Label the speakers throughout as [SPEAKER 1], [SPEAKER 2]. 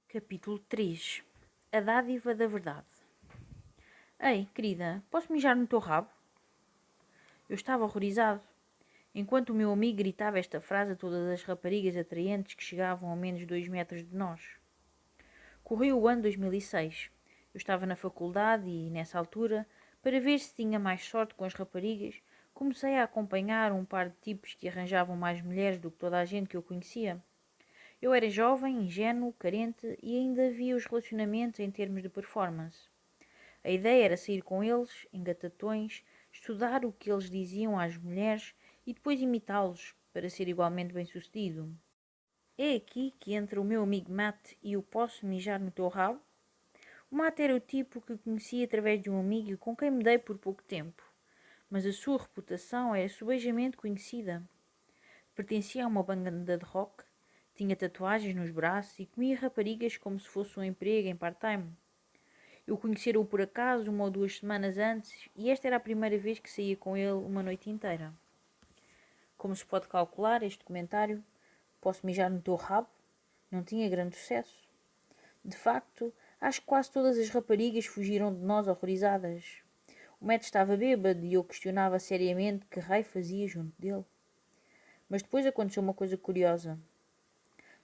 [SPEAKER 1] Capítulo 3. A dádiva da verdade. Ei, querida, posso mijar no teu rabo? Eu estava horrorizado. Enquanto o meu amigo gritava esta frase a todas as raparigas atraentes que chegavam a menos de 2 metros de nós. Correu o ano 2006. Eu estava na faculdade e, nessa altura, para ver se tinha mais sorte com as raparigas, comecei a acompanhar um par de tipos que arranjavam mais mulheres do que toda a gente que eu conhecia. Eu era jovem, ingênuo, carente e ainda via os relacionamentos em termos de performance. A ideia era sair com eles, em gatatões, estudar o que eles diziam às mulheres e depois imitá-los para ser igualmente bem-sucedido. É aqui que entra o meu amigo Matt e o posso mijar no teu rabo? O Matt era o tipo que conheci através de um amigo com quem me dei por pouco tempo, mas a sua reputação era subejamente conhecida. Pertencia a uma banda de rock, tinha tatuagens nos braços e comia raparigas como se fosse um emprego em part-time. Eu conhecera-o por acaso 1 ou 2 semanas antes e esta era a primeira vez que saía com ele uma noite inteira. Como se pode calcular, este comentário, posso mijar no teu rabo, não tinha grande sucesso. De facto, acho que quase todas as raparigas fugiram de nós horrorizadas. O Matt estava bêbado e eu questionava seriamente que raio fazia junto dele. Mas depois aconteceu uma coisa curiosa.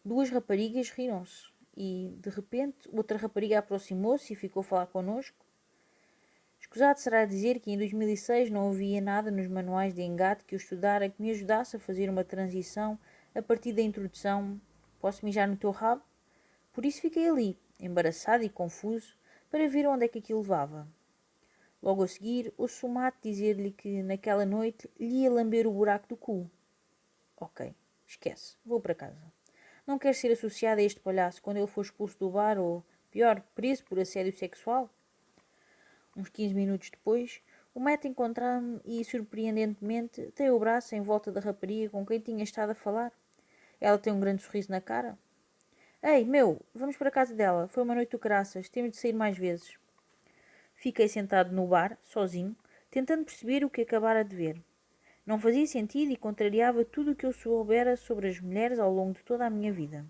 [SPEAKER 1] 2 raparigas riram-se e, de repente, outra rapariga aproximou-se e ficou a falar connosco. Escusado será dizer que em 2006 não havia nada nos manuais de engate que eu estudara que me ajudasse a fazer uma transição a partir da introdução "posso mijar no teu rabo?". Por isso fiquei ali, embaraçado e confuso, para ver onde é que aquilo levava. Logo a seguir, ouço o Matt dizer-lhe que naquela noite lhe ia lamber o buraco do cu. Ok, esquece, vou para casa. Não quero ser associado a este palhaço quando ele for expulso do bar ou, pior, preso por assédio sexual. Uns 15 minutos depois, o Matt encontrava-me e, surpreendentemente, tem o braço em volta da rapariga com quem tinha estado a falar. Ela tem um grande sorriso na cara. Ei, meu, vamos para a casa dela. Foi uma noite do caraças. Temos de sair mais vezes. Fiquei sentado no bar, sozinho, tentando perceber o que acabara de ver. Não fazia sentido e contrariava tudo o que eu soubera sobre as mulheres ao longo de toda a minha vida.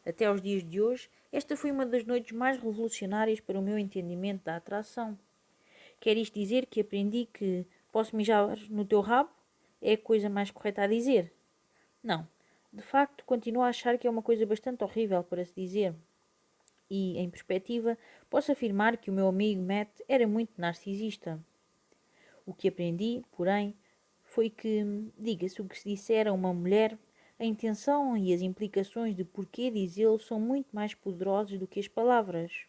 [SPEAKER 1] Até aos dias de hoje, esta foi uma das noites mais revolucionárias para o meu entendimento da atração. Quer isto dizer que aprendi que posso mijar no teu rabo? É a coisa mais correta a dizer? Não. De facto, continuo a achar que é uma coisa bastante horrível para se dizer. E, em perspectiva, posso afirmar que o meu amigo Matt era muito narcisista. O que aprendi, porém, foi que, diga-se o que se disser a uma mulher, a intenção e as implicações de porquê dizê-lo são muito mais poderosos do que as palavras.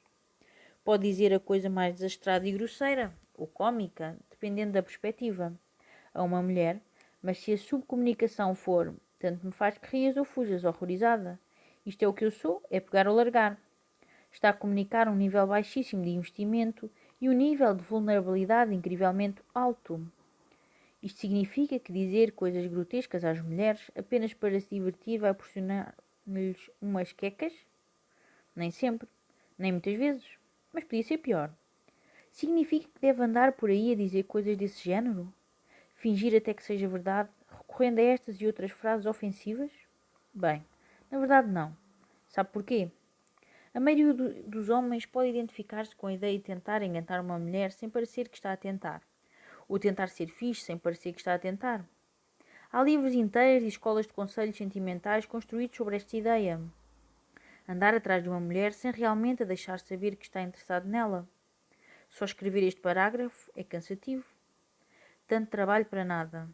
[SPEAKER 1] Pode dizer a coisa mais desastrada e grosseira, ou cómica, dependendo da perspectiva, a uma mulher, mas se a subcomunicação for tanto me faz que rias ou fujas horrorizada. Isto é o que eu sou, é pegar ou largar. Está a comunicar um nível baixíssimo de investimento e um nível de vulnerabilidade incrivelmente alto. Isto significa que dizer coisas grotescas às mulheres apenas para se divertir vai proporcionar-lhes umas quecas? Nem sempre, nem muitas vezes, mas podia ser pior. Significa que deve andar por aí a dizer coisas desse género? Fingir até que seja verdade, recorrendo a estas e outras frases ofensivas? Bem, na verdade não. Sabe porquê? A maioria dos homens pode identificar-se com a ideia de tentar enganar uma mulher sem parecer que está a tentar. Ou tentar ser fixe sem parecer que está a tentar. Há livros inteiros e escolas de conselhos sentimentais construídos sobre esta ideia. Andar atrás de uma mulher sem realmente a deixar saber que está interessado nela. Só escrever este parágrafo é cansativo. Tanto trabalho para nada.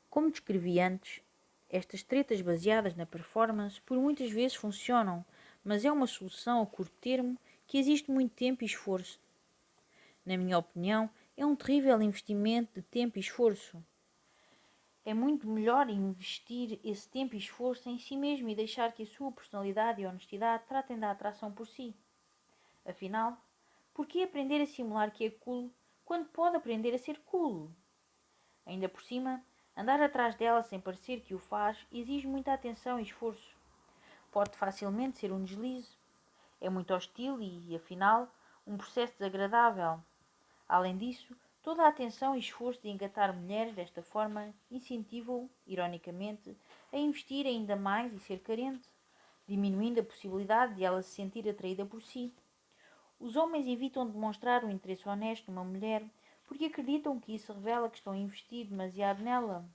[SPEAKER 1] Como descrevi antes, estas tretas baseadas na performance por muitas vezes funcionam, mas é uma solução a curto termo que exige muito tempo e esforço. Na minha opinião, é um terrível investimento de tempo e esforço. É muito melhor investir esse tempo e esforço em si mesmo e deixar que a sua personalidade e honestidade tratem da atração por si. Afinal, por que aprender a simular que é cool quando pode aprender a ser cool? Ainda por cima, andar atrás dela sem parecer que o faz exige muita atenção e esforço. Pode facilmente ser um deslize. É muito hostil e, afinal, um processo desagradável. Além disso, toda a atenção e esforço de engatar mulheres desta forma incentiva-o, ironicamente, a investir ainda mais e ser carente. diminuindo a possibilidade de ela se sentir atraída por si. Os homens evitam demonstrar um interesse honesto numa mulher porque acreditam que isso revela que estão a investir demasiado nela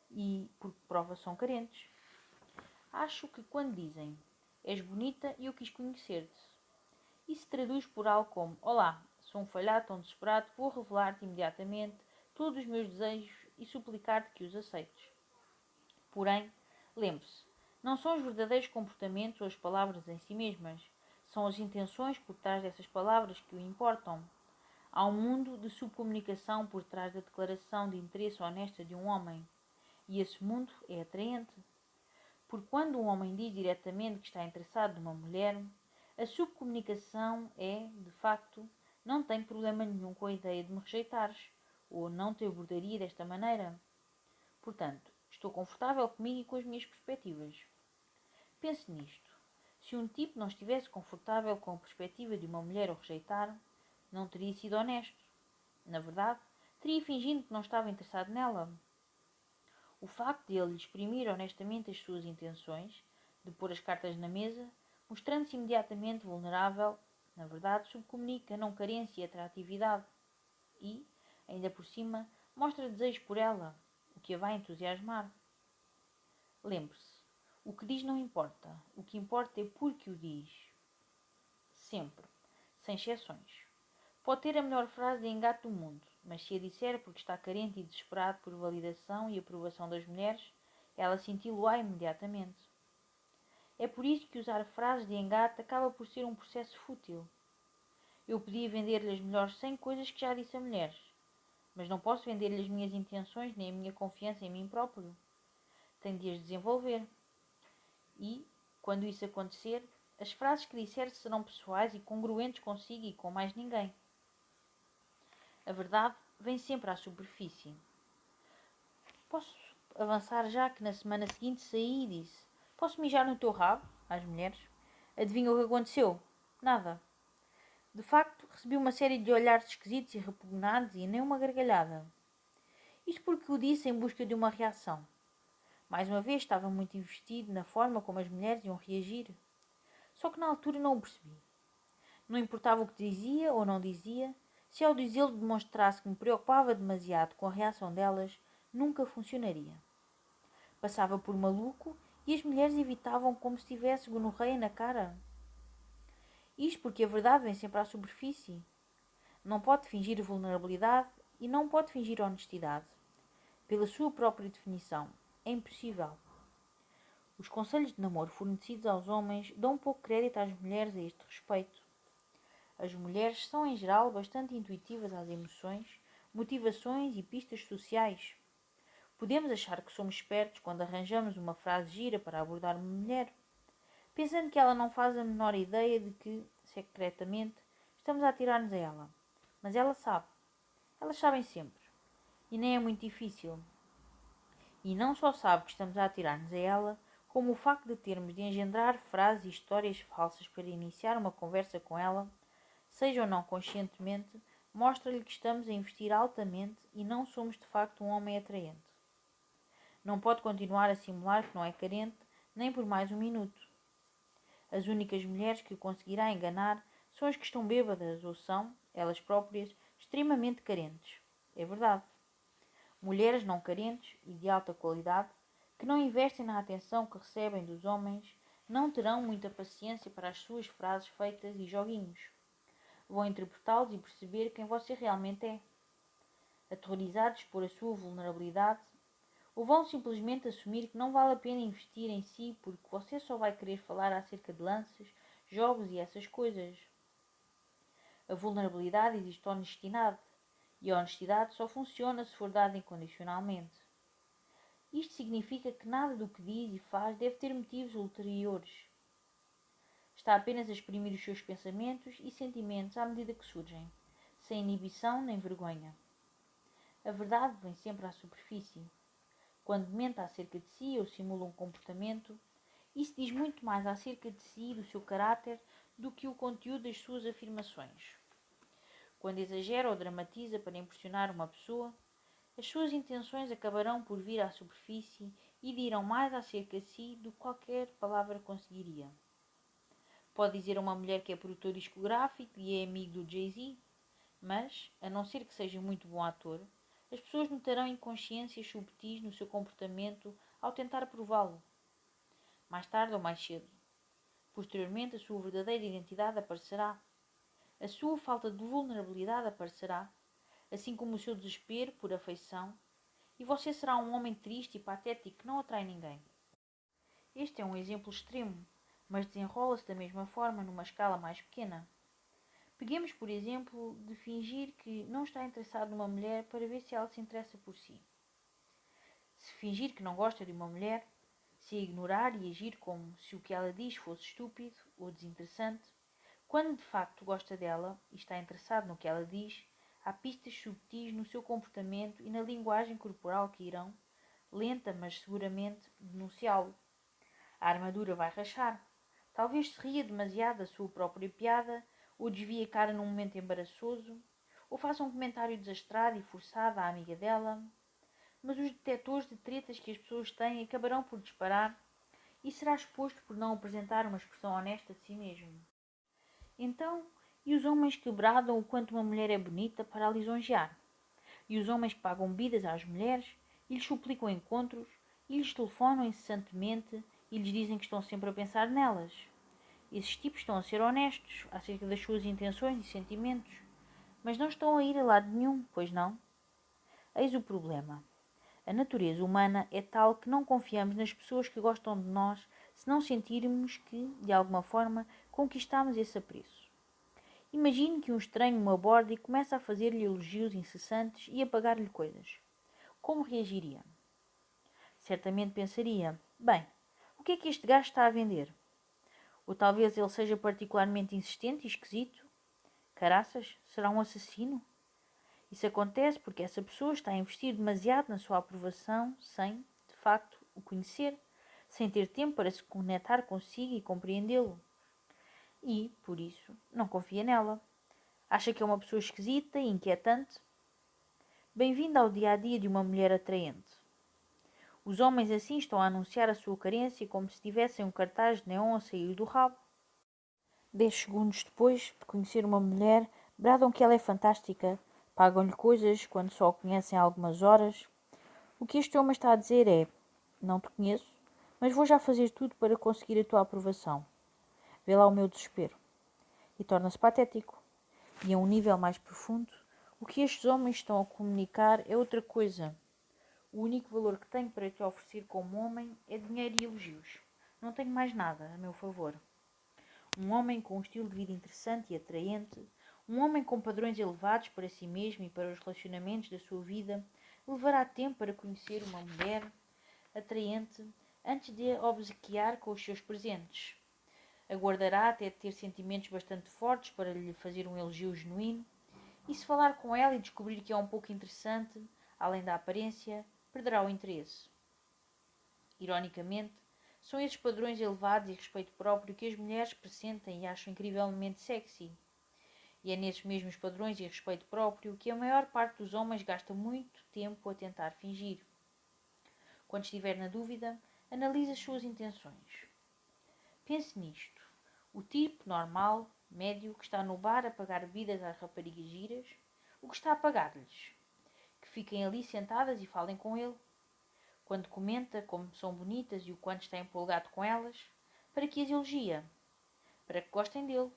[SPEAKER 1] e, por prova, são carentes. Acho que quando dizem és bonita e eu quis conhecer-te, isso se traduz por algo como olá, sou um falhado tão desesperado que vou revelar-te imediatamente todos os meus desejos e suplicar-te que os aceites. Porém, lembre-se, não são os verdadeiros comportamentos ou as palavras em si mesmas, são as intenções por trás dessas palavras que o importam. Há um mundo de subcomunicação por trás da declaração de interesse honesta de um homem, e esse mundo é atraente. Porque quando um homem diz diretamente que está interessado numa mulher, a subcomunicação é, de facto, não tem problema nenhum com a ideia de me rejeitares, ou não te abordaria desta maneira. Portanto, estou confortável comigo e com as minhas perspectivas. Pense nisto. Se um tipo não estivesse confortável com a perspectiva de uma mulher o rejeitar, não teria sido honesto. Na verdade, teria fingido que não estava interessado nela. O facto de ele exprimir honestamente as suas intenções, de pôr as cartas na mesa, mostrando-se imediatamente vulnerável, na verdade subcomunica não carência e atratividade e, ainda por cima, mostra desejo por ela, o que a vai entusiasmar. Lembre-se, o que diz não importa, o que importa é porque o diz. Sempre, sem exceções. Pode ter a melhor frase de engate do mundo, mas se a disser porque está carente e desesperado por validação e aprovação das mulheres, ela senti-lo-á imediatamente. É por isso que usar frases de engate acaba por ser um processo fútil. Eu podia vender-lhe as melhores 100 coisas que já disse a mulheres, mas não posso vender-lhe as minhas intenções nem a minha confiança em mim próprio. Tenho de as desenvolver. E, quando isso acontecer, as frases que disser serão pessoais e congruentes consigo e com mais ninguém. A verdade vem sempre à superfície. Posso avançar já que na semana seguinte saí e disse: posso mijar no teu rabo? Às mulheres. Adivinha o que aconteceu? Nada. De facto, recebi uma série de olhares esquisitos e repugnados e nem uma gargalhada. Isto porque o disse em busca de uma reação. Mais uma vez estava muito investido na forma como as mulheres iam reagir. Só que na altura não o percebi. Não importava o que dizia ou não dizia, se ao dizê-lo demonstrasse que me preocupava demasiado com a reação delas, nunca funcionaria. Passava por maluco e as mulheres evitavam como se tivesse gonorreia na cara. Isto porque a verdade vem sempre à superfície. Não pode fingir vulnerabilidade e não pode fingir honestidade. Pela sua própria definição, é impossível. Os conselhos de namoro fornecidos aos homens dão pouco crédito às mulheres a este respeito. As mulheres são, em geral, bastante intuitivas às emoções, motivações e pistas sociais. Podemos achar que somos espertos quando arranjamos uma frase gira para abordar uma mulher, pensando que ela não faz a menor ideia de que, secretamente, estamos a atirar-nos a ela. Mas ela sabe. Elas sabem sempre. E nem é muito difícil. E não só sabe que estamos a atirar-nos a ela, como o facto de termos de engendrar frases e histórias falsas para iniciar uma conversa com ela, seja ou não conscientemente, mostra-lhe que estamos a investir altamente e não somos de facto um homem atraente. Não pode continuar a simular que não é carente nem por mais um minuto. As únicas mulheres que o conseguirá enganar são as que estão bêbadas ou são, elas próprias, extremamente carentes. É verdade. Mulheres não carentes e de alta qualidade, que não investem na atenção que recebem dos homens, não terão muita paciência para as suas frases feitas e joguinhos. Vão interpretá-los e perceber quem você realmente é. Aterrorizados por a sua vulnerabilidade, ou vão simplesmente assumir que não vale a pena investir em si porque você só vai querer falar acerca de lances, jogos e essas coisas. A vulnerabilidade existe honestidade, e a honestidade só funciona se for dada incondicionalmente. Isto significa que nada do que diz e faz deve ter motivos ulteriores. Está apenas a exprimir os seus pensamentos e sentimentos à medida que surgem, sem inibição nem vergonha. A verdade vem sempre à superfície. Quando mente acerca de si ou simula um comportamento, isso diz muito mais acerca de si e do seu caráter do que o conteúdo das suas afirmações. Quando exagera ou dramatiza para impressionar uma pessoa, as suas intenções acabarão por vir à superfície e dirão mais acerca de si do que qualquer palavra conseguiria. Pode dizer a uma mulher que é produtor discográfico e é amigo do Jay-Z, mas, a não ser que seja muito bom ator, as pessoas notarão inconsciências subtis no seu comportamento ao tentar prová-lo. Mais tarde ou mais cedo. Posteriormente, a sua verdadeira identidade aparecerá. A sua falta de vulnerabilidade aparecerá, assim como o seu desespero por afeição, e você será um homem triste e patético que não atrai ninguém. Este é um exemplo extremo, mas desenrola-se da mesma forma numa escala mais pequena. Peguemos, por exemplo, de fingir que não está interessado numa mulher para ver se ela se interessa por si. Se fingir que não gosta de uma mulher, se a ignorar e agir como se o que ela diz fosse estúpido ou desinteressante, quando de facto gosta dela e está interessado no que ela diz, há pistas subtis no seu comportamento e na linguagem corporal que irão, lenta mas seguramente, denunciá-lo. A armadura vai rachar. Talvez se ria demasiado da sua própria piada, ou desvie a cara num momento embaraçoso, ou faça um comentário desastrado e forçado à amiga dela. Mas os detectores de tretas que as pessoas têm acabarão por disparar e será exposto por não apresentar uma expressão honesta de si mesmo. Então, e os homens que bradam o quanto uma mulher é bonita para a lisonjear? E os homens que pagam bebidas às mulheres e lhes suplicam encontros e lhes telefonam incessantemente e lhes dizem que estão sempre a pensar nelas? Esses tipos estão a ser honestos acerca das suas intenções e sentimentos, mas não estão a ir a lado nenhum, pois não? Eis o problema. A natureza humana é tal que não confiamos nas pessoas que gostam de nós se não sentirmos que, de alguma forma, conquistamos esse apreço. Imagine que um estranho me aborda e começa a fazer-lhe elogios incessantes e a pagar-lhe coisas. Como reagiria? Certamente pensaria: bem, o que é que este gajo está a vender? Ou talvez ele seja particularmente insistente e esquisito? Caraças, será um assassino? Isso acontece porque essa pessoa está a investir demasiado na sua aprovação sem, de facto, o conhecer, sem ter tempo para se conectar consigo e compreendê-lo. E, por isso, não confia nela. Acha que é uma pessoa esquisita e inquietante? Bem-vindo ao dia-a-dia de uma mulher atraente. Os homens assim estão a anunciar a sua carência como se tivessem um cartaz de neon a sair do rabo. 10 segundos depois de conhecer uma mulher, bradam que ela é fantástica, pagam-lhe coisas quando só a conhecem há algumas horas. O que este homem está a dizer é: não te conheço, mas vou já fazer tudo para conseguir a tua aprovação. Vê lá o meu desespero. E torna-se patético. E a um nível mais profundo, o que estes homens estão a comunicar é outra coisa. O único valor que tenho para te oferecer como homem é dinheiro e elogios. Não tenho mais nada a meu favor. Um homem com um estilo de vida interessante e atraente, um homem com padrões elevados para si mesmo e para os relacionamentos da sua vida, levará tempo para conhecer uma mulher atraente antes de a obsequiar com os seus presentes. Aguardará até ter sentimentos bastante fortes para lhe fazer um elogio genuíno, e se falar com ela e descobrir que é um pouco interessante, além da aparência, perderá o interesse. Ironicamente, são esses padrões elevados e respeito próprio que as mulheres pressentem e acham incrivelmente sexy. E é nesses mesmos padrões e respeito próprio que a maior parte dos homens gasta muito tempo a tentar fingir. Quando estiver na dúvida, analise as suas intenções. Pense nisto. O tipo normal, médio, que está no bar a pagar bebidas às raparigas giras, o que está a pagar-lhes? Que fiquem ali sentadas e falem com ele. Quando comenta como são bonitas e o quanto está empolgado com elas, para que as elogia? Para que gostem dele.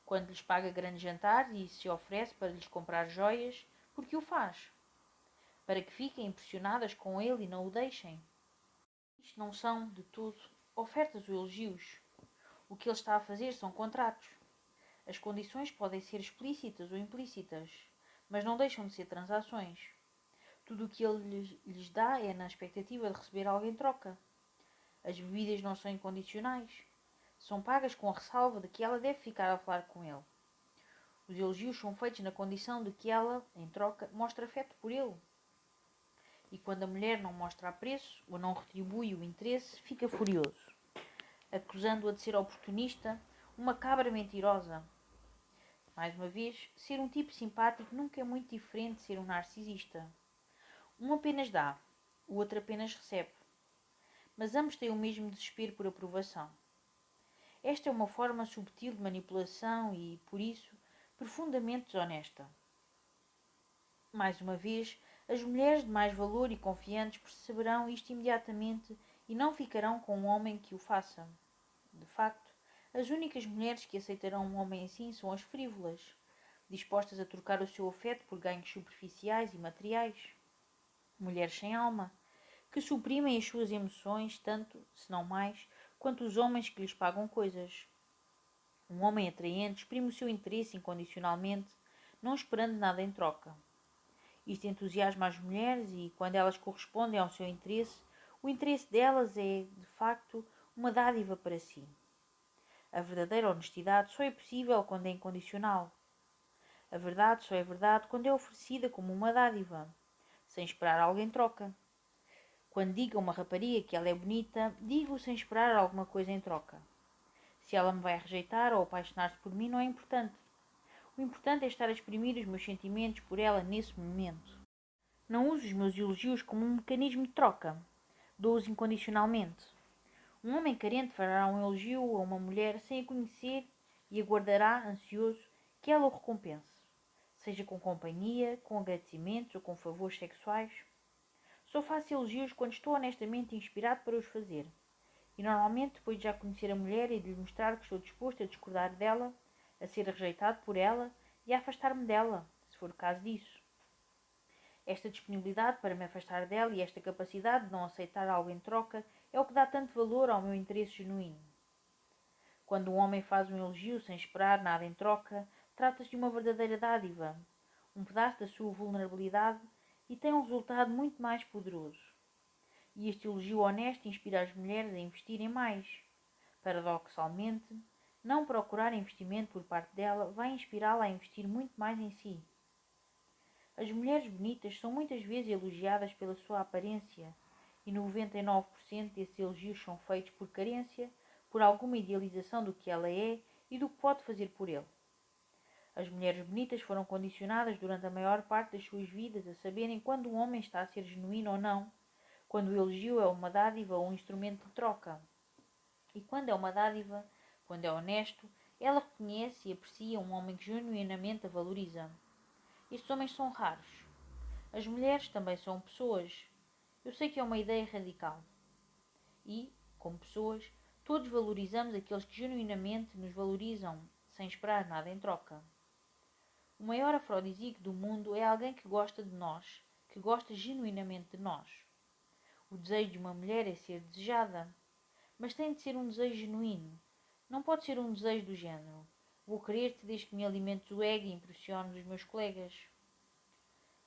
[SPEAKER 1] Quando lhes paga grande jantar e se oferece para lhes comprar joias, porque o faz? Para que fiquem impressionadas com ele e não o deixem. Isto não são, de todo, ofertas ou elogios. O que ele está a fazer são contratos. As condições podem ser explícitas ou implícitas, mas não deixam de ser transações. Tudo o que ele lhes dá é na expectativa de receber algo em troca. As bebidas não são incondicionais. São pagas com a ressalva de que ela deve ficar a falar com ele. Os elogios são feitos na condição de que ela, em troca, mostra afeto por ele. E quando a mulher não mostra apreço ou não retribui o interesse, fica furioso, acusando-a de ser oportunista, uma cabra mentirosa. Mais uma vez, ser um tipo simpático nunca é muito diferente de ser um narcisista. Um apenas dá, o outro apenas recebe. mas ambos têm o mesmo desespero por aprovação. Esta é uma forma subtil de manipulação e, por isso, profundamente desonesta. Mais uma vez, as mulheres de mais valor e confiantes perceberão isto imediatamente e não ficarão com um homem que o faça. De facto, as únicas mulheres que aceitarão um homem assim são as frívolas, dispostas a trocar o seu afeto por ganhos superficiais e materiais. Mulheres sem alma, que suprimem as suas emoções tanto, se não mais, quanto os homens que lhes pagam coisas. Um homem atraente exprime o seu interesse incondicionalmente, não esperando nada em troca. Isto entusiasma as mulheres e, quando elas correspondem ao seu interesse, o interesse delas é, de facto, uma dádiva para si. A verdadeira honestidade só é possível quando é incondicional. A verdade só é verdade quando é oferecida como uma dádiva, sem esperar algo em troca. Quando digo a uma rapariga que ela é bonita, digo sem esperar alguma coisa em troca. Se ela me vai rejeitar ou apaixonar-se por mim não é importante. O importante é estar a exprimir os meus sentimentos por ela nesse momento. Não uso os meus elogios como um mecanismo de troca. Dou-os incondicionalmente. Um homem carente fará um elogio a uma mulher sem a conhecer e aguardará, ansioso, que ela o recompense, seja com companhia, com agradecimentos ou com favores sexuais. Só faço elogios quando estou honestamente inspirado para os fazer, e normalmente depois de já conhecer a mulher e de lhe mostrar que estou disposto a discordar dela, a ser rejeitado por ela e a afastar-me dela, se for o caso disso. Esta disponibilidade para me afastar dela e esta capacidade de não aceitar algo em troca é o que dá tanto valor ao meu interesse genuíno. Quando um homem faz um elogio sem esperar nada em troca, trata-se de uma verdadeira dádiva, um pedaço da sua vulnerabilidade e tem um resultado muito mais poderoso. E este elogio honesto inspira as mulheres a investirem mais. Paradoxalmente, não procurar investimento por parte dela vai inspirá-la a investir muito mais em si. As mulheres bonitas são muitas vezes elogiadas pela sua aparência e 99% desses elogios são feitos por carência, por alguma idealização do que ela é e do que pode fazer por ele. As mulheres bonitas foram condicionadas durante a maior parte das suas vidas a saberem quando um homem está a ser genuíno ou não, quando o elogio é uma dádiva ou um instrumento de troca. E quando é uma dádiva, quando é honesto, ela reconhece e aprecia um homem que genuinamente a valoriza. Estes homens são raros. As mulheres também são pessoas. Eu sei que é uma ideia radical. E, como pessoas, todos valorizamos aqueles que genuinamente nos valorizam, sem esperar nada em troca. O maior afrodisíaco do mundo é alguém que gosta de nós, que gosta genuinamente de nós. O desejo de uma mulher é ser desejada, mas tem de ser um desejo genuíno. Não pode ser um desejo do género: vou querer-te desde que me alimentes o ego e impressiones os meus colegas.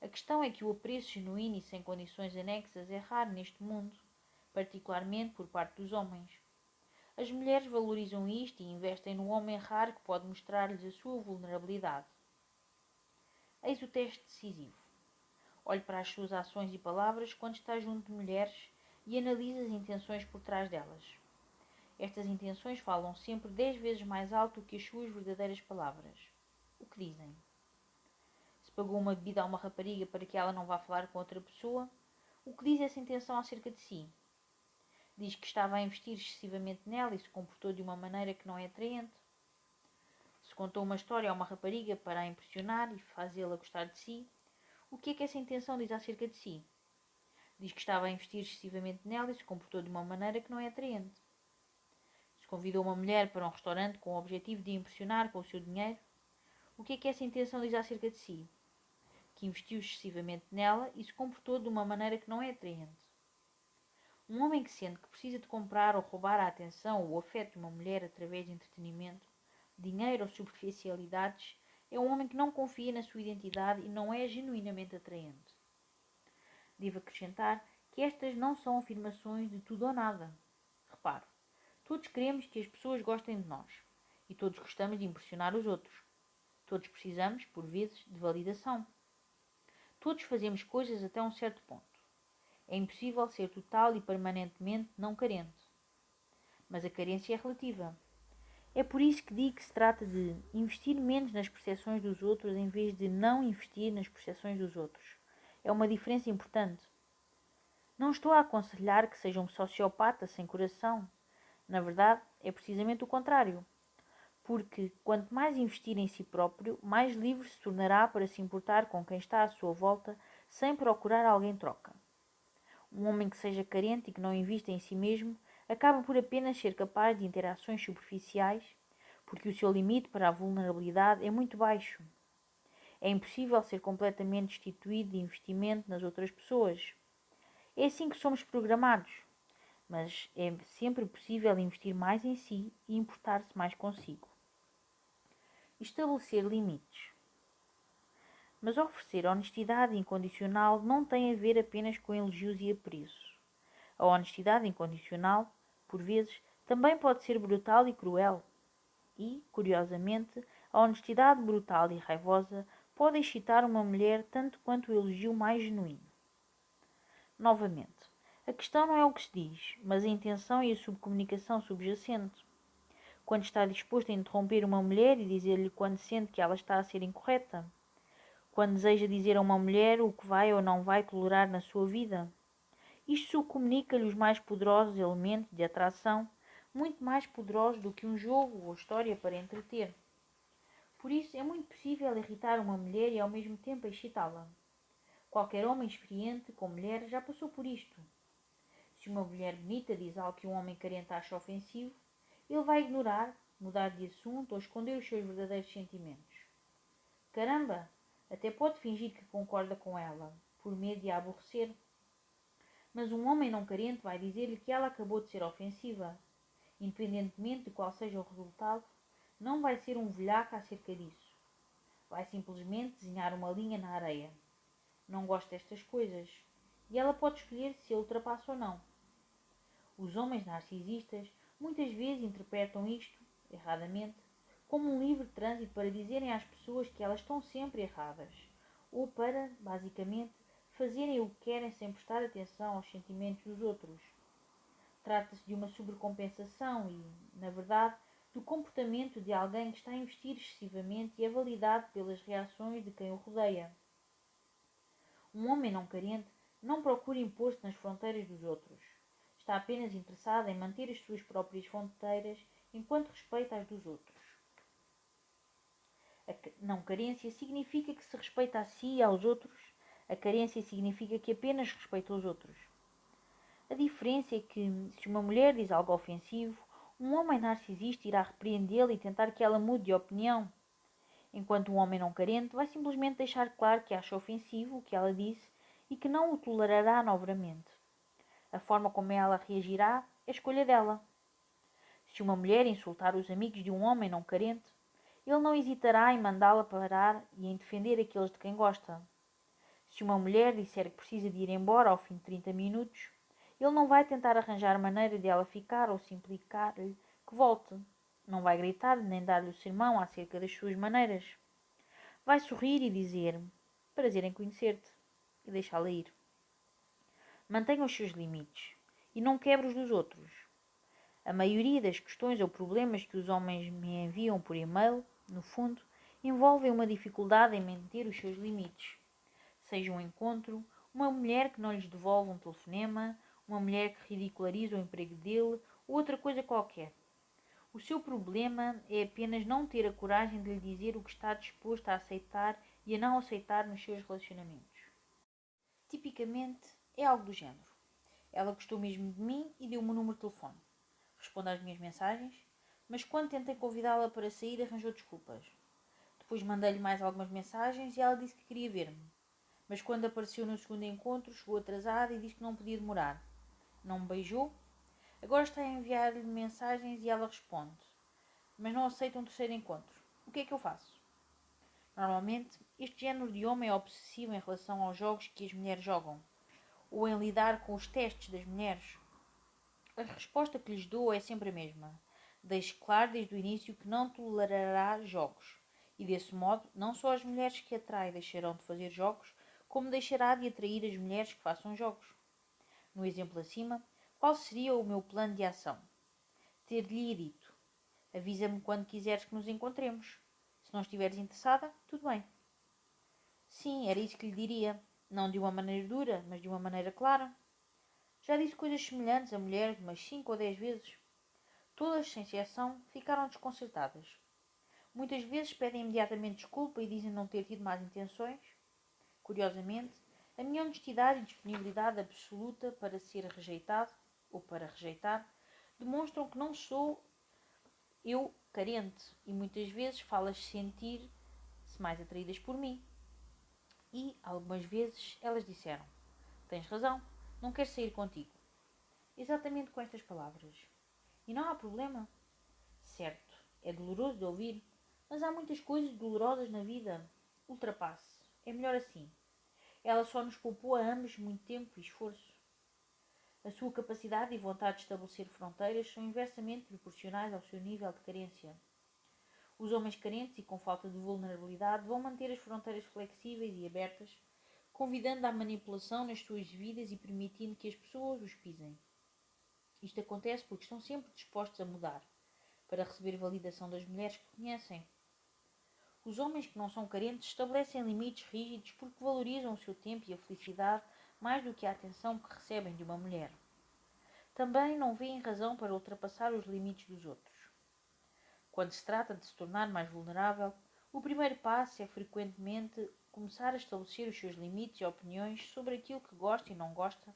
[SPEAKER 1] A questão é que o apreço genuíno e sem condições anexas é raro neste mundo, particularmente por parte dos homens. As mulheres valorizam isto e investem no homem raro que pode mostrar-lhes a sua vulnerabilidade. Eis o teste decisivo. Olhe para as suas ações e palavras quando está junto de mulheres e analise as intenções por trás delas. Estas intenções falam sempre 10 vezes mais alto do que as suas verdadeiras palavras. O que dizem? Se pagou uma bebida a uma rapariga para que ela não vá falar com outra pessoa, o que diz essa intenção acerca de si? Diz que estava a investir excessivamente nela e se comportou de uma maneira que não é atraente. Se contou uma história a uma rapariga para a impressionar e fazê-la gostar de si, o que é que essa intenção diz acerca de si? Diz que estava a investir excessivamente nela e se comportou de uma maneira que não é atraente. Se convidou uma mulher para um restaurante com o objetivo de a impressionar com o seu dinheiro, o que é que essa intenção diz acerca de si? Que investiu excessivamente nela e se comportou de uma maneira que não é atraente. Um homem que sente que precisa de comprar ou roubar a atenção ou o afeto de uma mulher através de entretenimento, dinheiro ou superficialidades, é um homem que não confia na sua identidade e não é genuinamente atraente. Devo acrescentar que estas não são afirmações de tudo ou nada. Repare, todos queremos que as pessoas gostem de nós e todos gostamos de impressionar os outros. Todos precisamos, por vezes, de validação. Todos fazemos coisas até um certo ponto. É impossível ser total e permanentemente não carente. Mas a carência é relativa. É por isso que digo que se trata de investir menos nas percepções dos outros em vez de não investir nas percepções dos outros. É uma diferença importante. Não estou a aconselhar que seja um sociopata sem coração. Na verdade, é precisamente o contrário. Porque, quanto mais investir em si próprio, mais livre se tornará para se importar com quem está à sua volta, sem procurar alguém em troca. Um homem que seja carente e que não invista em si mesmo, acaba por apenas ser capaz de interações superficiais, porque o seu limite para a vulnerabilidade é muito baixo. É impossível ser completamente destituído de investimento nas outras pessoas. É assim que somos programados, mas é sempre possível investir mais em si e importar-se mais consigo. Estabelecer limites. Mas oferecer honestidade incondicional não tem a ver apenas com elogios e apreço. A honestidade incondicional, por vezes, também pode ser brutal e cruel. E, curiosamente, a honestidade brutal e raivosa pode excitar uma mulher tanto quanto o elogio mais genuíno. Novamente, a questão não é o que se diz, mas a intenção e a subcomunicação subjacente. Quando está disposto a interromper uma mulher e dizer-lhe quando sente que ela está a ser incorreta. Quando deseja dizer a uma mulher o que vai ou não vai tolerar na sua vida. Isto comunica-lhe os mais poderosos elementos de atração, muito mais poderosos do que um jogo ou história para entreter. Por isso, é muito possível irritar uma mulher e ao mesmo tempo excitá-la. Qualquer homem experiente com mulher já passou por isto. Se uma mulher bonita diz algo que um homem carente acha ofensivo, ele vai ignorar, mudar de assunto ou esconder os seus verdadeiros sentimentos. Caramba! Até pode fingir que concorda com ela, por medo de a aborrecer. Mas um homem não carente vai dizer-lhe que ela acabou de ser ofensiva. Independentemente de qual seja o resultado, não vai ser um velhaco acerca disso. Vai simplesmente desenhar uma linha na areia. Não gosto destas coisas. E ela pode escolher se a ultrapassa ou não. Os homens narcisistas muitas vezes interpretam isto, erradamente, como um livre trânsito para dizerem às pessoas que elas estão sempre erradas, ou para, basicamente, fazerem o que querem sem prestar atenção aos sentimentos dos outros. Trata-se de uma sobrecompensação e, na verdade, do comportamento de alguém que está a investir excessivamente e é validado pelas reações de quem o rodeia. Um homem não carente não procura impor-se nas fronteiras dos outros. Está apenas interessado em manter as suas próprias fronteiras enquanto respeita as dos outros. A não carência significa que se respeita a si e aos outros. A carência significa que apenas respeita os outros. A diferença é que, se uma mulher diz algo ofensivo, um homem narcisista irá repreendê-la e tentar que ela mude de opinião, enquanto um homem não carente vai simplesmente deixar claro que acha ofensivo o que ela disse e que não o tolerará novamente. A forma como ela reagirá é escolha dela. Se uma mulher insultar os amigos de um homem não carente, ele não hesitará em mandá-la parar e em defender aqueles de quem gosta. Se uma mulher disser que precisa de ir embora ao fim de 30 minutos, ele não vai tentar arranjar maneira de ela ficar ou se implicar-lhe que volte. Não vai gritar nem dar-lhe o sermão acerca das suas maneiras. Vai sorrir e dizer: prazer em conhecer-te, e deixá-la ir. Mantenha os seus limites e não quebre os dos outros. A maioria das questões ou problemas que os homens me enviam por e-mail, no fundo, envolvem uma dificuldade em manter os seus limites. Seja um encontro, uma mulher que não lhes devolve um telefonema, uma mulher que ridiculariza o emprego dele ou outra coisa qualquer. O seu problema é apenas não ter a coragem de lhe dizer o que está disposto a aceitar e a não aceitar nos seus relacionamentos. Tipicamente, é algo do género. Ela gostou mesmo de mim e deu-me o número de telefone. Responde às minhas mensagens, mas quando tentei convidá-la para sair arranjou desculpas. Depois mandei-lhe mais algumas mensagens e ela disse que queria ver-me. Mas quando apareceu no segundo encontro chegou atrasada e disse que não podia demorar. Não me beijou. Agora está a enviar-lhe mensagens e ela responde. Mas não aceita um terceiro encontro. O que é que eu faço? Normalmente, este género de homem é obsessivo em relação aos jogos que as mulheres jogam, ou em lidar com os testes das mulheres. A resposta que lhes dou é sempre a mesma. Deixe claro desde o início que não tolerará jogos. E desse modo, não só as mulheres que atrai deixarão de fazer jogos, como deixará de atrair as mulheres que façam jogos. No exemplo acima, qual seria o meu plano de ação? Ter-lhe dito: avisa-me quando quiseres que nos encontremos. Se não estiveres interessada, tudo bem. Sim, era isso que lhe diria. Não de uma maneira dura, mas de uma maneira clara. Já disse coisas semelhantes a mulheres umas 5 ou 10 vezes. Todas, sem exceção, ficaram desconcertadas. Muitas vezes pedem imediatamente desculpa e dizem não ter tido más intenções. Curiosamente, a minha honestidade e disponibilidade absoluta para ser rejeitado ou para rejeitar demonstram que não sou eu carente e muitas vezes falo-as sentir-se mais atraídas por mim. E, algumas vezes, elas disseram: tens razão, não quero sair contigo. Exatamente com estas palavras. E não há problema. Certo, é doloroso de ouvir, mas há muitas coisas dolorosas na vida. Ultrapasse. É melhor assim. Ela só nos poupou a ambos muito tempo e esforço. A sua capacidade e vontade de estabelecer fronteiras são inversamente proporcionais ao seu nível de carência. Os homens carentes e com falta de vulnerabilidade vão manter as fronteiras flexíveis e abertas, convidando à manipulação nas suas vidas e permitindo que as pessoas os pisem. Isto acontece porque estão sempre dispostos a mudar, para receber validação das mulheres que conhecem. Os homens que não são carentes estabelecem limites rígidos porque valorizam o seu tempo e a felicidade mais do que a atenção que recebem de uma mulher. Também não veem razão para ultrapassar os limites dos outros. Quando se trata de se tornar mais vulnerável, o primeiro passo é frequentemente começar a estabelecer os seus limites e opiniões sobre aquilo que gosta e não gosta,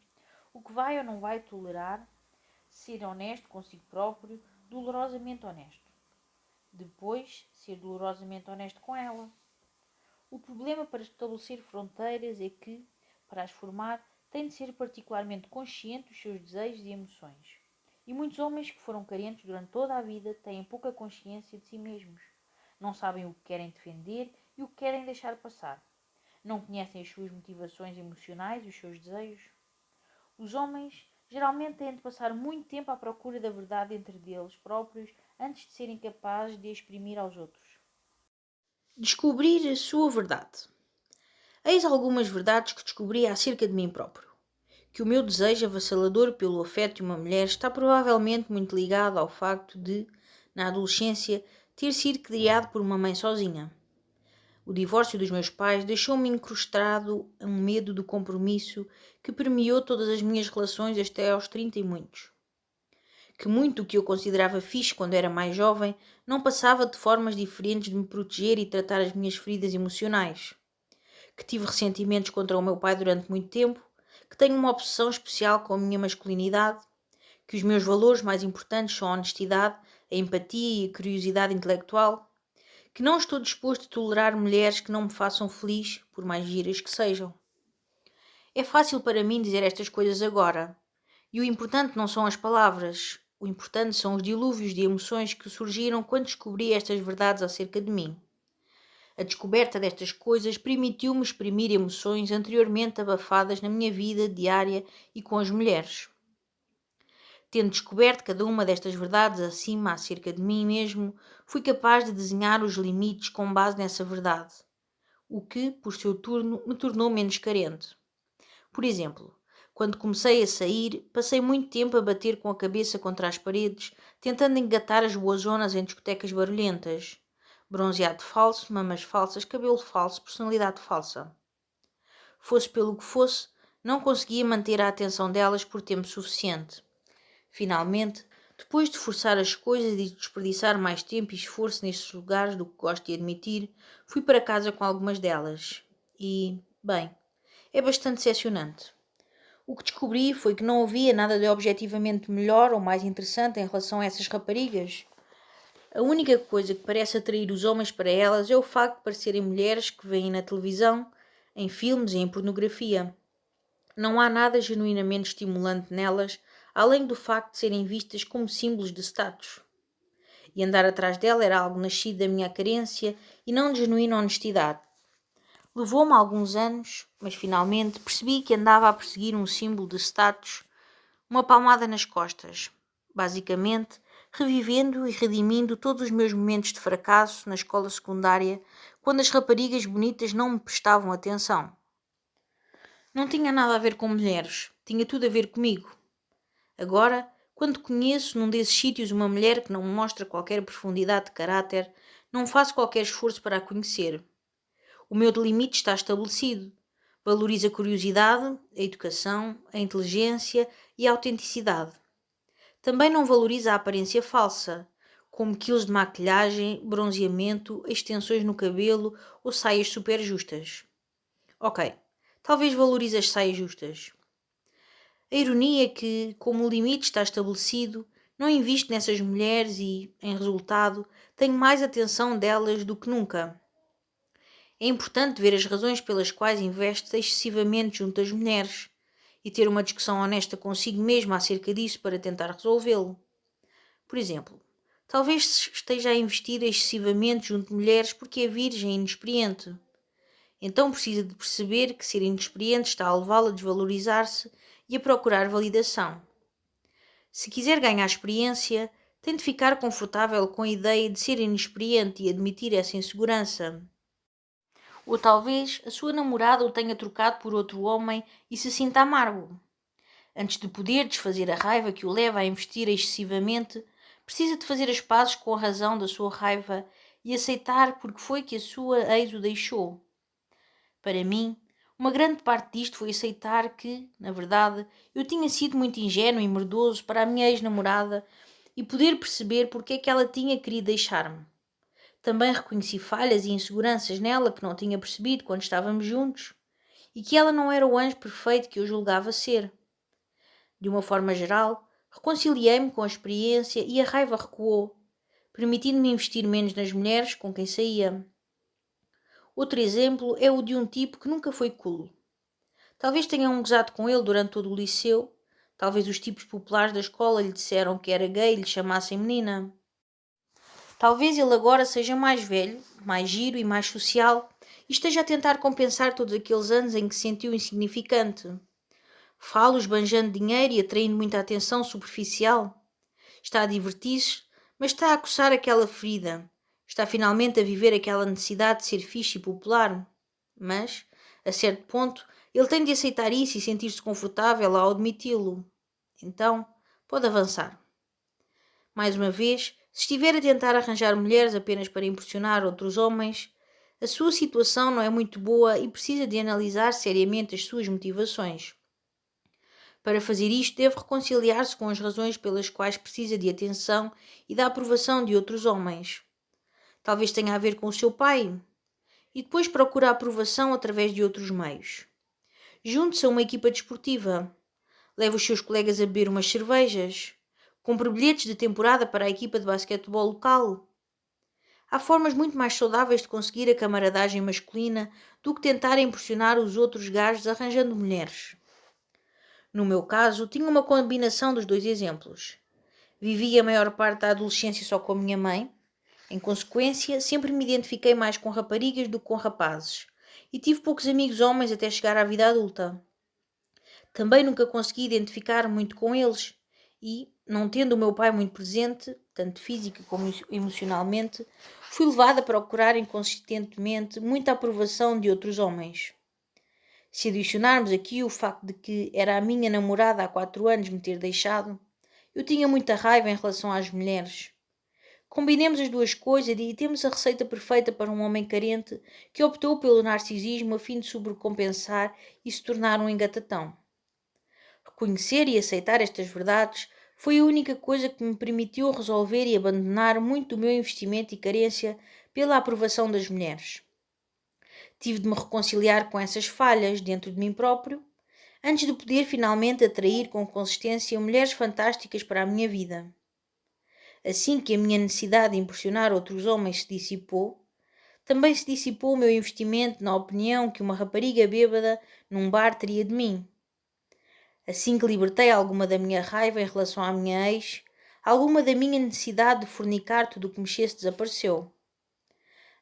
[SPEAKER 1] o que vai ou não vai tolerar, ser honesto consigo próprio, dolorosamente honesto. Depois, ser dolorosamente honesto com ela. O problema para estabelecer fronteiras é que, para as formar, tem de ser particularmente consciente dos seus desejos e emoções. E muitos homens que foram carentes durante toda a vida têm pouca consciência de si mesmos. Não sabem o que querem defender e o que querem deixar passar. Não conhecem as suas motivações emocionais e os seus desejos. Os homens geralmente têm de passar muito tempo à procura da verdade entre eles próprios antes de serem capazes de a exprimir aos outros. Descobrir a sua verdade. Eis algumas verdades que descobri acerca de mim próprio. Que o meu desejo avassalador pelo afeto de uma mulher está provavelmente muito ligado ao facto de, na adolescência, ter sido criado por uma mãe sozinha. O divórcio dos meus pais deixou-me incrustado a um medo do compromisso que permeou todas as minhas relações até aos 30 e muitos. Que muito do que eu considerava fixe quando era mais jovem não passava de formas diferentes de me proteger e tratar as minhas feridas emocionais. Que tive ressentimentos contra o meu pai durante muito tempo, que tenho uma obsessão especial com a minha masculinidade, que os meus valores mais importantes são a honestidade, a empatia e a curiosidade intelectual, que não estou disposto a tolerar mulheres que não me façam feliz, por mais giras que sejam. É fácil para mim dizer estas coisas agora, e o importante não são as palavras, o importante são os dilúvios de emoções que surgiram quando descobri estas verdades acerca de mim. A descoberta destas coisas permitiu-me exprimir emoções anteriormente abafadas na minha vida diária e com as mulheres. Tendo descoberto cada uma destas verdades acima acerca de mim mesmo, fui capaz de desenhar os limites com base nessa verdade, o que, por seu turno, me tornou menos carente. Por exemplo, quando comecei a sair, passei muito tempo a bater com a cabeça contra as paredes, tentando engatar as boas zonas em discotecas barulhentas. Bronzeado falso, mamas falsas, cabelo falso, personalidade falsa. Fosse pelo que fosse, não conseguia manter a atenção delas por tempo suficiente. Finalmente, depois de forçar as coisas e de desperdiçar mais tempo e esforço nestes lugares do que gosto de admitir, fui para casa com algumas delas. E, bem, é bastante decepcionante. O que descobri foi que não havia nada de objetivamente melhor ou mais interessante em relação a essas raparigas. A única coisa que parece atrair os homens para elas é o facto de parecerem mulheres que veem na televisão, em filmes e em pornografia. Não há nada genuinamente estimulante nelas, além do facto de serem vistas como símbolos de status. E andar atrás dela era algo nascido da minha carência e não de genuína honestidade. Levou-me alguns anos, mas finalmente percebi que andava a perseguir um símbolo de status, uma palmada nas costas. Basicamente, revivendo e redimindo todos os meus momentos de fracasso na escola secundária, quando as raparigas bonitas não me prestavam atenção. Não tinha nada a ver com mulheres, tinha tudo a ver comigo. Agora, quando conheço num desses sítios uma mulher que não me mostra qualquer profundidade de caráter, não faço qualquer esforço para a conhecer. O meu limite está estabelecido. Valorizo a curiosidade, a educação, a inteligência e a autenticidade. Também não valoriza a aparência falsa, como quilos de maquilhagem, bronzeamento, extensões no cabelo ou saias super justas. Ok, talvez valorize as saias justas. A ironia é que, como o limite está estabelecido, não invisto nessas mulheres e, em resultado, tenho mais atenção delas do que nunca. É importante ver as razões pelas quais investe excessivamente junto às mulheres e ter uma discussão honesta consigo mesmo acerca disso para tentar resolvê-lo. Por exemplo, talvez esteja a investir excessivamente junto de mulheres porque é virgem e inexperiente. Então precisa de perceber que ser inexperiente está a levá-lo a desvalorizar-se e a procurar validação. Se quiser ganhar experiência, tem de ficar confortável com a ideia de ser inexperiente e admitir essa insegurança. Ou talvez a sua namorada o tenha trocado por outro homem e se sinta amargo. Antes de poder desfazer a raiva que o leva a investir excessivamente, precisa de fazer as pazes com a razão da sua raiva e aceitar porque foi que a sua ex o deixou. Para mim, uma grande parte disto foi aceitar que, na verdade, eu tinha sido muito ingênuo e merdoso para a minha ex-namorada e poder perceber porque é que ela tinha querido deixar-me. Também reconheci falhas e inseguranças nela que não tinha percebido quando estávamos juntos e que ela não era o anjo perfeito que eu julgava ser. De uma forma geral, reconciliei-me com a experiência e a raiva recuou, permitindo-me investir menos nas mulheres com quem saía. Outro exemplo é o de um tipo que nunca foi cool. Talvez tenham gozado com ele durante todo o liceu, talvez os tipos populares da escola lhe disseram que era gay e lhe chamassem menina. Talvez ele agora seja mais velho, mais giro e mais social e esteja a tentar compensar todos aqueles anos em que se sentiu insignificante. Fala esbanjando dinheiro e atraindo muita atenção superficial. Está a divertir-se, mas está a coçar aquela ferida. Está finalmente a viver aquela necessidade de ser fixe e popular. Mas, a certo ponto, ele tem de aceitar isso e sentir-se confortável ao admiti-lo. Então, pode avançar. Mais uma vez, se estiver a tentar arranjar mulheres apenas para impressionar outros homens, a sua situação não é muito boa e precisa de analisar seriamente as suas motivações. Para fazer isto, deve reconciliar-se com as razões pelas quais precisa de atenção e da aprovação de outros homens. Talvez tenha a ver com o seu pai. E depois procura a aprovação através de outros meios. Junte-se a uma equipa desportiva. Leve os seus colegas a beber umas cervejas. Compre bilhetes de temporada para a equipa de basquetebol local. Há formas muito mais saudáveis de conseguir a camaradagem masculina do que tentar impressionar os outros gajos arranjando mulheres. No meu caso, tinha uma combinação dos dois exemplos. Vivi a maior parte da adolescência só com a minha mãe. Em consequência, sempre me identifiquei mais com raparigas do que com rapazes. E tive poucos amigos homens até chegar à vida adulta. Também nunca consegui identificar muito com eles. E, não tendo o meu pai muito presente, tanto física como emocionalmente, fui levada a procurar inconsistentemente muita aprovação de outros homens. Se adicionarmos aqui o facto de que era a minha namorada há 4 anos me ter deixado, eu tinha muita raiva em relação às mulheres. Combinemos as duas coisas e temos a receita perfeita para um homem carente que optou pelo narcisismo a fim de sobrecompensar e se tornar um engatatão. Reconhecer e aceitar estas verdades foi a única coisa que me permitiu resolver e abandonar muito do meu investimento e carência pela aprovação das mulheres. Tive de me reconciliar com essas falhas dentro de mim próprio, antes de poder finalmente atrair com consistência mulheres fantásticas para a minha vida. Assim que a minha necessidade de impressionar outros homens se dissipou, também se dissipou o meu investimento na opinião que uma rapariga bêbada num bar teria de mim. Assim que libertei alguma da minha raiva em relação à minha ex, alguma da minha necessidade de fornicar tudo o que mexesse desapareceu.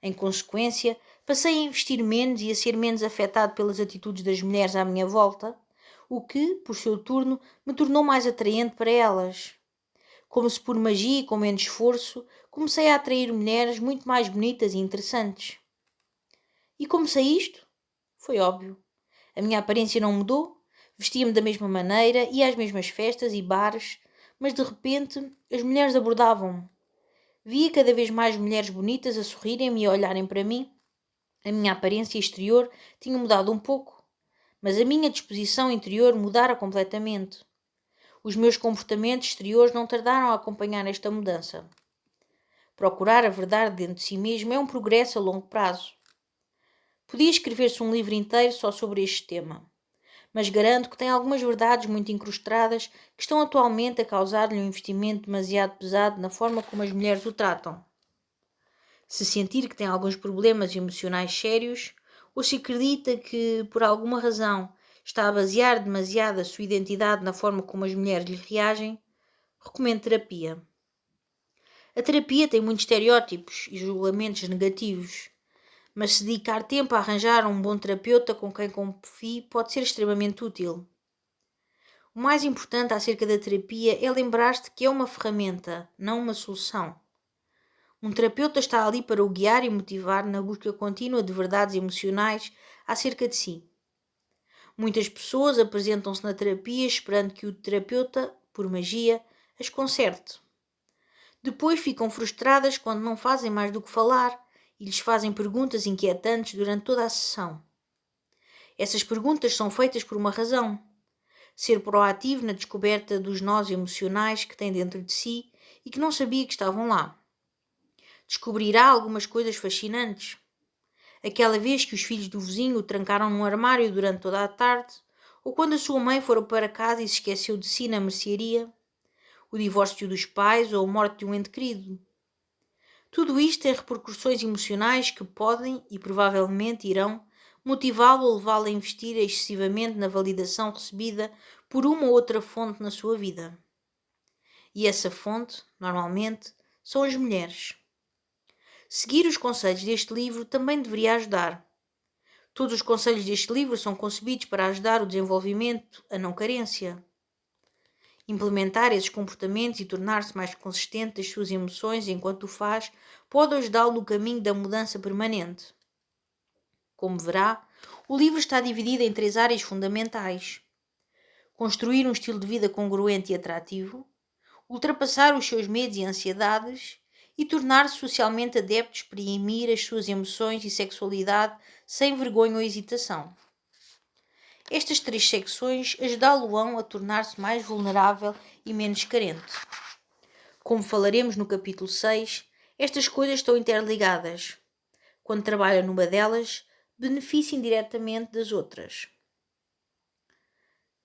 [SPEAKER 1] Em consequência, passei a investir menos e a ser menos afetado pelas atitudes das mulheres à minha volta, o que, por seu turno, me tornou mais atraente para elas. Como se por magia e com menos esforço, comecei a atrair mulheres muito mais bonitas e interessantes. E como sei isto? Foi óbvio. A minha aparência não mudou, vestia-me da mesma maneira, ia às mesmas festas e bares, mas de repente as mulheres abordavam-me. Via cada vez mais mulheres bonitas a sorrirem-me e a olharem para mim. A minha aparência exterior tinha mudado um pouco, mas a minha disposição interior mudara completamente. Os meus comportamentos exteriores não tardaram a acompanhar esta mudança. Procurar a verdade dentro de si mesmo é um progresso a longo prazo. Podia escrever-se um livro inteiro só sobre este tema, mas garanto que tem algumas verdades muito incrustadas que estão atualmente a causar-lhe um investimento demasiado pesado na forma como as mulheres o tratam. Se sentir que tem alguns problemas emocionais sérios, ou se acredita que, por alguma razão, está a basear demasiado a sua identidade na forma como as mulheres lhe reagem, recomendo terapia. A terapia tem muitos estereótipos e julgamentos negativos, mas se dedicar tempo a arranjar um bom terapeuta com quem confie pode ser extremamente útil. O mais importante acerca da terapia é lembrar-te que é uma ferramenta, não uma solução. Um terapeuta está ali para o guiar e motivar na busca contínua de verdades emocionais acerca de si. Muitas pessoas apresentam-se na terapia esperando que o terapeuta, por magia, as conserte. Depois ficam frustradas quando não fazem mais do que falar e lhes fazem perguntas inquietantes durante toda a sessão. Essas perguntas são feitas por uma razão. Ser proativo na descoberta dos nós emocionais que tem dentro de si e que não sabia que estavam lá. Descobrirá algumas coisas fascinantes. Aquela vez que os filhos do vizinho o trancaram num armário durante toda a tarde, ou quando a sua mãe foi para casa e se esqueceu de si na mercearia, o divórcio dos pais ou a morte de um ente querido. Tudo isto tem repercussões emocionais que podem e provavelmente irão motivá-lo ou levá-lo a investir excessivamente na validação recebida por uma ou outra fonte na sua vida. E essa fonte, normalmente, são as mulheres. Seguir os conselhos deste livro também deveria ajudar. Todos os conselhos deste livro são concebidos para ajudar o desenvolvimento, a não carência. Implementar esses comportamentos e tornar-se mais consistente das suas emoções enquanto o faz pode ajudá-lo no caminho da mudança permanente. Como verá, o livro está dividido em 3 áreas fundamentais: construir um estilo de vida congruente e atrativo, ultrapassar os seus medos e ansiedades e tornar-se socialmente adepto a exprimir as suas emoções e sexualidade sem vergonha ou hesitação. Estas 3 secções ajudá-lo-ão a tornar-se mais vulnerável e menos carente. Como falaremos no capítulo 6, estas coisas estão interligadas. Quando trabalha numa delas, beneficia indiretamente das outras.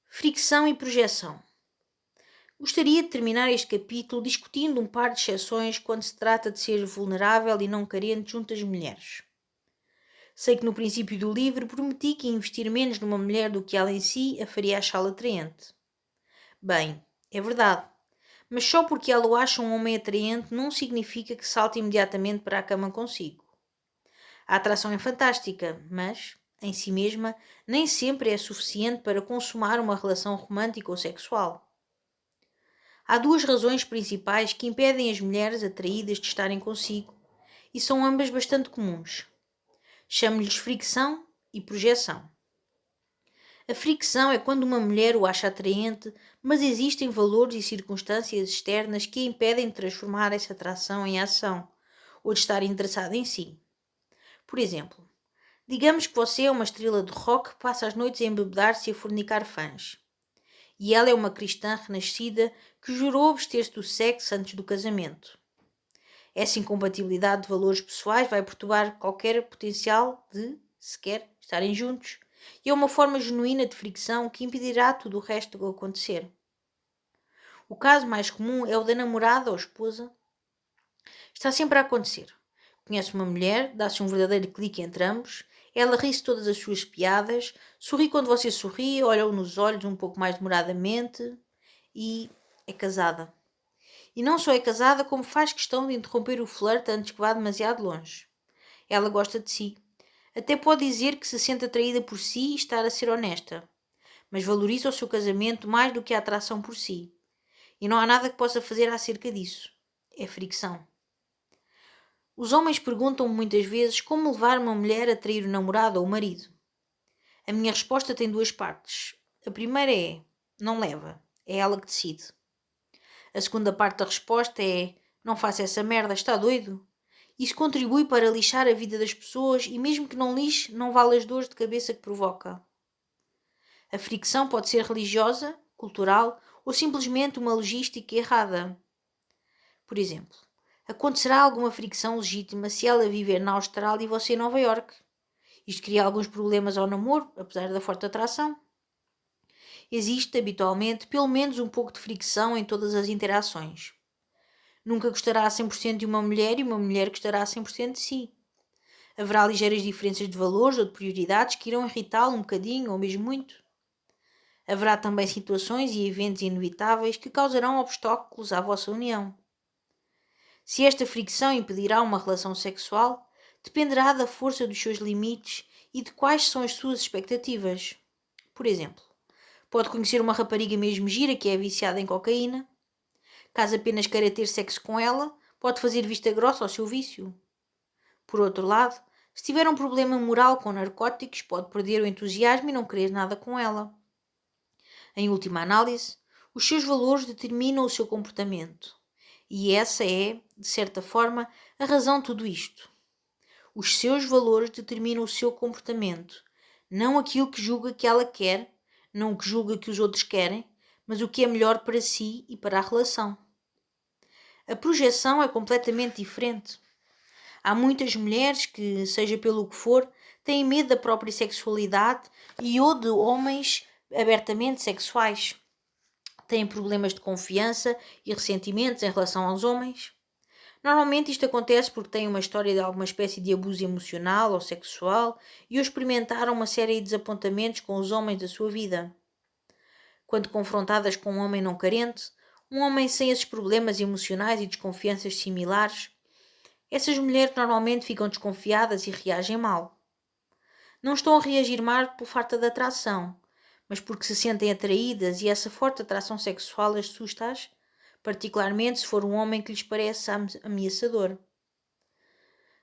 [SPEAKER 1] Fricção e projeção. Gostaria de terminar este capítulo discutindo um par de exceções quando se trata de ser vulnerável e não carente junto às mulheres. Sei que no princípio do livro prometi que investir menos numa mulher do que ela em si a faria achá-la atraente. Bem, é verdade, mas só porque ela o acha um homem atraente não significa que salte imediatamente para a cama consigo. A atração é fantástica, mas, em si mesma, nem sempre é suficiente para consumar uma relação romântica ou sexual. Há 2 razões principais que impedem as mulheres atraídas de estarem consigo, e são ambas bastante comuns. Chamo-lhes fricção e projeção. A fricção é quando uma mulher o acha atraente, mas existem valores e circunstâncias externas que a impedem de transformar essa atração em ação, ou de estar interessada em si. Por exemplo, digamos que você é uma estrela de rock que passa as noites a embebedar-se e a fornicar fãs. E ela é uma cristã renascida que jurou abster-se do sexo antes do casamento. Essa incompatibilidade de valores pessoais vai perturbar qualquer potencial de, sequer, estarem juntos, e é uma forma genuína de fricção que impedirá tudo o resto de acontecer. O caso mais comum é o da namorada ou esposa. Está sempre a acontecer. Conhece uma mulher, dá-se um verdadeiro clique entre ambos, ela ri-se todas as suas piadas, sorri quando você sorri, olha-o nos olhos um pouco mais demoradamente e é casada. E não só é casada, como faz questão de interromper o flerte antes que vá demasiado longe. Ela gosta de si. Até pode dizer que se sente atraída por si e estar a ser honesta, mas valoriza o seu casamento mais do que a atração por si. E não há nada que possa fazer acerca disso. É fricção. Os homens perguntam-me muitas vezes como levar uma mulher a trair o namorado ou o marido. A minha resposta tem 2 partes. A primeira é: não leva. É ela que decide. A segunda parte da resposta é: não faça essa merda, está doido? Isso contribui para lixar a vida das pessoas e mesmo que não lixe, não vale as dores de cabeça que provoca. A fricção pode ser religiosa, cultural ou simplesmente uma logística errada. Por exemplo, acontecerá alguma fricção legítima se ela viver na Austrália e você em Nova Iorque. Isto cria alguns problemas ao namoro, apesar da forte atração. Existe, habitualmente, pelo menos um pouco de fricção em todas as interações. Nunca gostará a 100% de uma mulher e uma mulher gostará a 100% de si. Haverá ligeiras diferenças de valores ou de prioridades que irão irritá-lo um bocadinho ou mesmo muito. Haverá também situações e eventos inevitáveis que causarão obstáculos à vossa união. Se esta fricção impedirá uma relação sexual, dependerá da força dos seus limites e de quais são as suas expectativas. Por exemplo, pode conhecer uma rapariga mesmo gira que é viciada em cocaína. Caso apenas queira ter sexo com ela, pode fazer vista grossa ao seu vício. Por outro lado, se tiver um problema moral com narcóticos, pode perder o entusiasmo e não querer nada com ela. Em última análise, os seus valores determinam o seu comportamento. E essa é, de certa forma, a razão de tudo isto. Os seus valores determinam o seu comportamento, não aquilo que julga que ela quer, não o que julga que os outros querem, mas o que é melhor para si e para a relação. A projeção é completamente diferente. Há muitas mulheres que, seja pelo que for, têm medo da própria sexualidade ou de homens abertamente sexuais. Têm problemas de confiança e ressentimentos em relação aos homens. Normalmente isto acontece porque têm uma história de alguma espécie de abuso emocional ou sexual e ou experimentaram uma série de desapontamentos com os homens da sua vida. Quando confrontadas com um homem não carente, um homem sem esses problemas emocionais e desconfianças similares, essas mulheres normalmente ficam desconfiadas e reagem mal. Não estão a reagir mal por falta de atração, mas porque se sentem atraídas e essa forte atração sexual assusta-as, particularmente se for um homem que lhes parece ameaçador.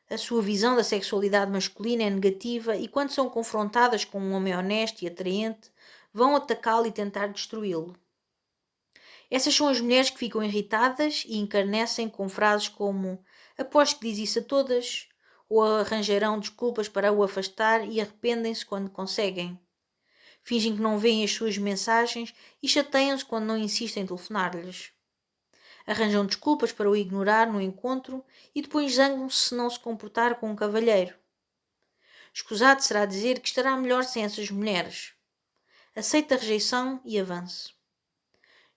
[SPEAKER 1] A sua visão da sexualidade masculina é negativa e quando são confrontadas com um homem honesto e atraente, vão atacá-lo e tentar destruí-lo. Essas são as mulheres que ficam irritadas e encarnecem com frases como "aposto que diz isso a todas", ou arranjarão desculpas para o afastar e arrependem-se quando conseguem. Fingem que não veem as suas mensagens e chateiam-se quando não insistem em telefonar-lhes. Arranjam desculpas para o ignorar no encontro e depois zangam-se se não se comportar com um cavalheiro. Escusado será dizer que estará melhor sem essas mulheres. Aceite a rejeição e avance.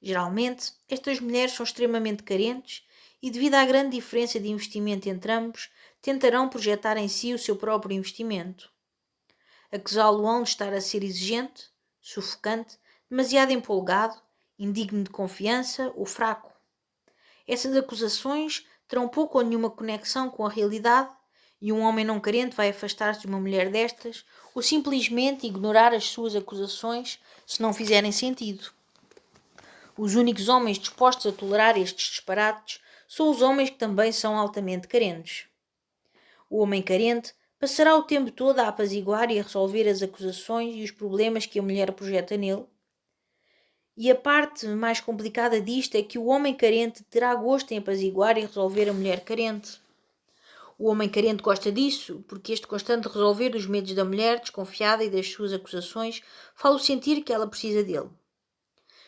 [SPEAKER 1] Geralmente, estas mulheres são extremamente carentes e, devido à grande diferença de investimento entre ambos, tentarão projetar em si o seu próprio investimento. Acusá-lo-ão de estar a ser exigente, sufocante, demasiado empolgado, indigno de confiança ou fraco. Essas acusações terão pouco ou nenhuma conexão com a realidade e um homem não carente vai afastar-se de uma mulher destas ou simplesmente ignorar as suas acusações se não fizerem sentido. Os únicos homens dispostos a tolerar estes disparates são os homens que também são altamente carentes. O homem carente passará o tempo todo a apaziguar e a resolver as acusações e os problemas que a mulher projeta nele. E a parte mais complicada disto é que o homem carente terá gosto em apaziguar e resolver a mulher carente. O homem carente gosta disso porque este constante resolver dos medos da mulher desconfiada e das suas acusações faz-o sentir que ela precisa dele.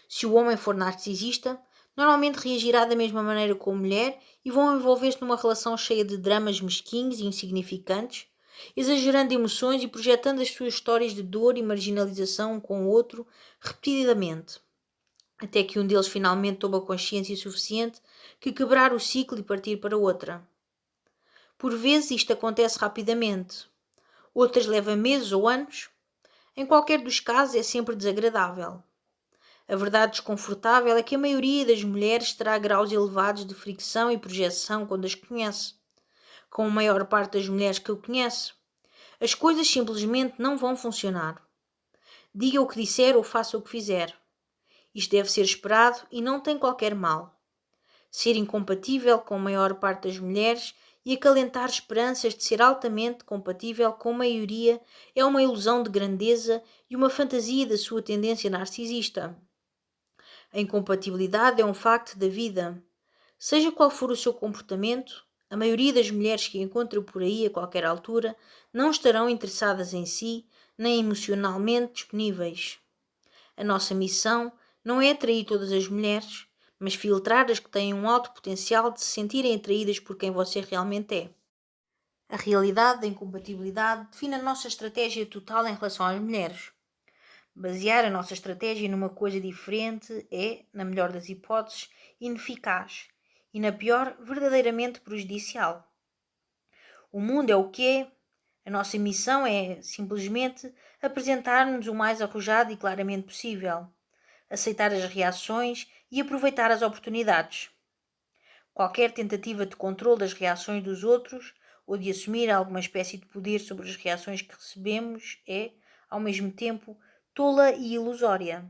[SPEAKER 1] Se o homem for narcisista, normalmente reagirá da mesma maneira com a mulher e vão envolver-se numa relação cheia de dramas mesquinhos e insignificantes, exagerando emoções e projetando as suas histórias de dor e marginalização um com o outro repetidamente, até que um deles finalmente tome a consciência suficiente que quebrar o ciclo e partir para outra. Por vezes isto acontece rapidamente, outras leva meses ou anos. Em qualquer dos casos é sempre desagradável. A verdade desconfortável é que a maioria das mulheres terá graus elevados de fricção e projeção quando as conhece. Com a maior parte das mulheres que eu conheço, as coisas simplesmente não vão funcionar. Diga o que disser ou faça o que fizer. Isto deve ser esperado e não tem qualquer mal. Ser incompatível com a maior parte das mulheres e acalentar esperanças de ser altamente compatível com a maioria é uma ilusão de grandeza e uma fantasia da sua tendência narcisista. A incompatibilidade é um facto da vida. Seja qual for o seu comportamento, a maioria das mulheres que encontra por aí a qualquer altura não estarão interessadas em si, nem emocionalmente disponíveis. A nossa missão Não é atrair todas as mulheres, mas filtrar as que têm um alto potencial de se sentirem atraídas por quem você realmente é. A realidade da incompatibilidade define a nossa estratégia total em relação às mulheres. Basear a nossa estratégia numa coisa diferente é, na melhor das hipóteses, ineficaz e, na pior, verdadeiramente prejudicial. O mundo é o que é. A nossa missão é, simplesmente, apresentar-nos o mais arrojado e claramente possível, aceitar as reações e aproveitar as oportunidades. Qualquer tentativa de controle das reações dos outros ou de assumir alguma espécie de poder sobre as reações que recebemos é, ao mesmo tempo, tola e ilusória.